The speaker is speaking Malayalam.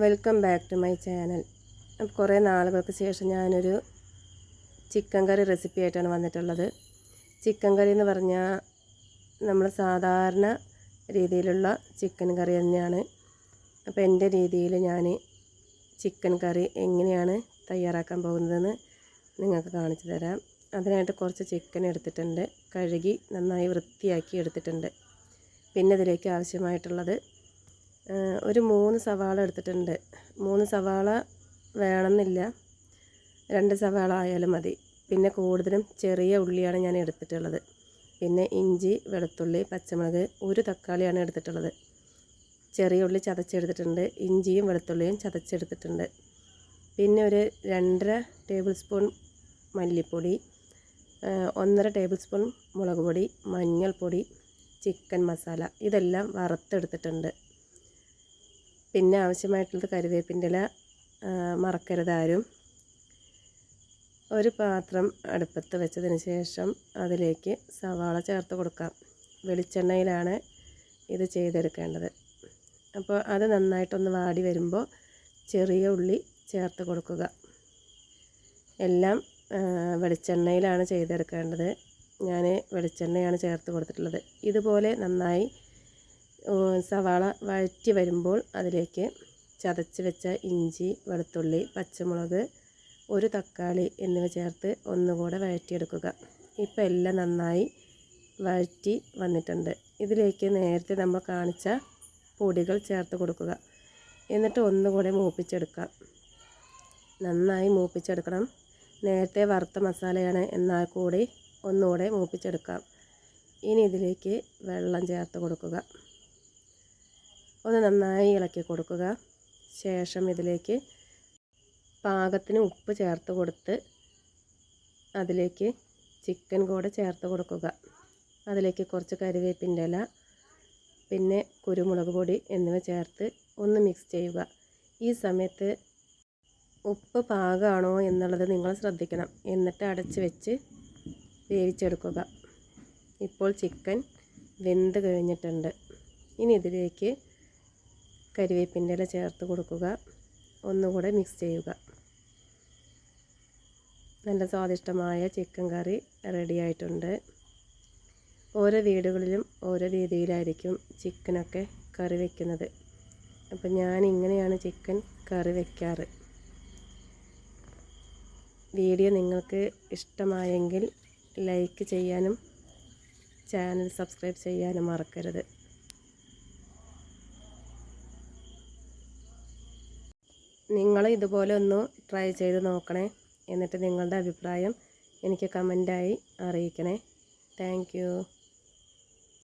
Welcome back to my channel. കുറേ നാളുകൾക്ക് ശേഷം ഞാനൊരു ചിക്കൻ കറി റെസിപ്പി ആയിട്ടാണ് വന്നിട്ടുള്ളത്. ചിക്കൻ കറി എന്ന് പറഞ്ഞാൽ നമ്മൾ സാധാരണ രീതിയിലുള്ള ചിക്കൻ കറി തന്നെയാണ്. അപ്പോൾ എൻ്റെ രീതിയിൽ ഞാൻ ചിക്കൻ കറി എങ്ങനെയാണ് തയ്യാറാക്കാൻ പോകുന്നതെന്ന് നിങ്ങൾക്ക് കാണിച്ചു തരാം. അതിനായിട്ട് കുറച്ച് ചിക്കൻ എടുത്തിട്ടുണ്ട്, കഴുകി നന്നായി വൃത്തിയാക്കി എടുത്തിട്ടുണ്ട്. പിന്നെ ഇതിലേക്ക് ആവശ്യമായിട്ടുള്ളത് ഒരു 3 സവാള എടുത്തിട്ടുണ്ട്. 3 സവാള വേണമെന്നില്ല, 2 സവാള ആയാലും മതി. പിന്നെ കൂടുതലും ചെറിയ ഉള്ളിയാണ് ഞാൻ എടുത്തിട്ടുള്ളത്. പിന്നെ ഇഞ്ചി, വെളുത്തുള്ളി, പച്ചമുളക്, ഒരു തക്കാളിയാണ് എടുത്തിട്ടുള്ളത്. ചെറിയ ഉള്ളി ചതച്ചെടുത്തിട്ടുണ്ട്, ഇഞ്ചിയും വെളുത്തുള്ളിയും ചതച്ചെടുത്തിട്ടുണ്ട്. പിന്നെ ഒരു 2.5 ടേബിൾ സ്പൂൺ മല്ലിപ്പൊടി, 1.5 ടേബിൾ സ്പൂൺ മുളക് പൊടി, മഞ്ഞൾപ്പൊടി, ചിക്കൻ മസാല, ഇതെല്ലാം വറുത്തെടുത്തിട്ടുണ്ട്. പിന്നെ ആവശ്യമായിട്ടുള്ളത് കറിവേപ്പിൻ്റെ ഇല മറക്കരുത് ആരും. ഒരു പാത്രം അടുപ്പത്ത് വെച്ചതിന് ശേഷം അതിലേക്ക് സവാള ചേർത്ത് കൊടുക്കാം. വെളിച്ചെണ്ണയിലാണ് ഇത് ചെയ്തെടുക്കേണ്ടത്. അപ്പോൾ അത് നന്നായിട്ടൊന്ന് വാടി വരുമ്പോൾ ചെറിയ ഉള്ളി ചേർത്ത് കൊടുക്കുക. എല്ലാം വെളിച്ചെണ്ണയിലാണ് ചെയ്തെടുക്കേണ്ടത്. ഞാൻ വെളിച്ചെണ്ണയാണ് ചേർത്ത് കൊടുത്തിട്ടുള്ളത്. ഇതുപോലെ നന്നായി സവാള വഴറ്റി വരുമ്പോൾ അതിലേക്ക് ചതച്ച് വെച്ച ഇഞ്ചി, വെളുത്തുള്ളി, പച്ചമുളക്, ഒരു തക്കാളി എന്നിവ ചേർത്ത് ഒന്നുകൂടെ വഴറ്റിയെടുക്കുക. ഇപ്പോൾ എല്ലാം നന്നായി വഴറ്റി വന്നിട്ടുണ്ട്. ഇതിലേക്ക് നേരത്തെ നമ്മൾ കാണിച്ച പൊടികൾ ചേർത്ത് കൊടുക്കുക. എന്നിട്ട് ഒന്നുകൂടെ മൂപ്പിച്ചെടുക്കാം. നന്നായി മൂപ്പിച്ചെടുക്കണം. നേരത്തെ വറുത്ത മസാലയാണ്, എന്നാൽ കൂടി ഒന്നുകൂടെ മൂപ്പിച്ചെടുക്കാം. ഇനി ഇതിലേക്ക് വെള്ളം ചേർത്ത് കൊടുക്കുക. ഒന്ന് നന്നായി ഇളക്കി കൊടുക്കുക. ശേഷം ഇതിലേക്ക് പാകത്തിന് ഉപ്പ് ചേർത്ത് കൊടുത്ത് അതിലേക്ക് ചിക്കൻ കൂടെ ചേർത്ത് കൊടുക്കുക. അതിലേക്ക് കുറച്ച് കറിവേപ്പിൻ്റെ ഇല, പിന്നെ കുരുമുളക് പൊടി എന്നിവ ചേർത്ത് ഒന്ന് മിക്സ് ചെയ്യുക. ഈ സമയത്ത് ഉപ്പ് പാകമാണോ എന്നുള്ളത് നിങ്ങൾ ശ്രദ്ധിക്കണം. എന്നിട്ട് അടച്ച് വെച്ച് വേവിച്ചെടുക്കുക. ഇപ്പോൾ ചിക്കൻ വെന്ത് കഴിഞ്ഞിട്ടുണ്ട്. ഇനി ഇതിലേക്ക് കറിവേപ്പിൻ്റെ ഇല ചേർത്ത് കൊടുക്കുക. ഒന്നുകൂടെ മിക്സ് ചെയ്യുക. നല്ല സ്വാദിഷ്ടമായ ചിക്കൻ കറി റെഡി ആയിട്ടുണ്ട്. ഓരോ വീടുകളിലും ഓരോ രീതിയിലായിരിക്കും ചിക്കനൊക്കെ കറി വയ്ക്കുന്നത്. അപ്പം ഞാൻ ഇങ്ങനെയാണ് ചിക്കൻ കറി വയ്ക്കാറ്. വീഡിയോ നിങ്ങൾക്ക് ഇഷ്ടമായെങ്കിൽ ലൈക്ക് ചെയ്യാനും ചാനൽ സബ്സ്ക്രൈബ് ചെയ്യാനും മറക്കരുത്. നിങ്ങൾ ഇതുപോലെ ഒന്ന് ട്രൈ ചെയ്ത് നോക്കണേ. എന്നിട്ട് നിങ്ങളുടെ അഭിപ്രായം എനിക്ക് കമൻറ്റായി അറിയിക്കണേ. Thank you.